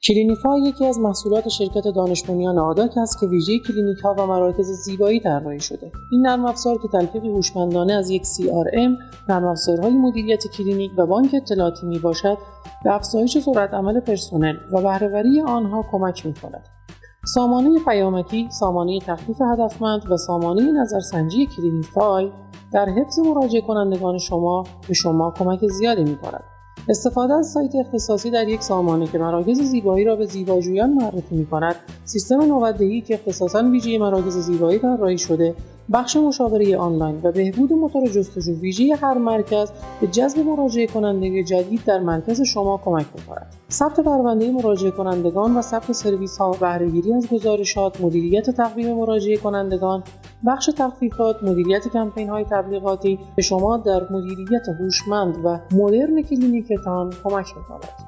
کلینیفای یکی از محصولات شرکت دانش بنیان آداک است که ویژه کلینیک‌ها و مراکز زیبایی طراحی شده. این نرم افزار که تلفیقی هوشمندانه از یک CRM، نرم افزارهای مدیریت کلینیک و بانک اطلاعاتی میباشد، به افزایش سرعت عمل پرسنل و بهره‌وری آنها کمک می‌کند. سامانه پیامکی، سامانه تخفیف هدفمند و سامانه نظرسنجی کلینیفای در حفظ مراجعه کنندگان شما به شما کمک زیادی می‌کند. استفاده از سایت اختصاصی در یک سامانه که مراکز زیبایی را به زیباجویان معرفی می‌کند، سیستم نوآوری که اختصاصاً ویژه مراکز زیبایی طراحی شده، بخش مشاوره آنلاین و بهبود موتور جستجو ویژه هر مرکز به جذب مراجعه کننده جدید در مرکز شما کمک می‌کند. ثبت پرونده مراجعه کنندگان و ثبت سرویس‌ها، بهره‌گیری از گزارشات، مدیریت تقویم مراجعه کنندگان، بخش تخفیفات، مدیریت کمپین‌های تبلیغاتی به شما در مدیریت هوشمند و مدرن کلینیکتان کمک می‌کند.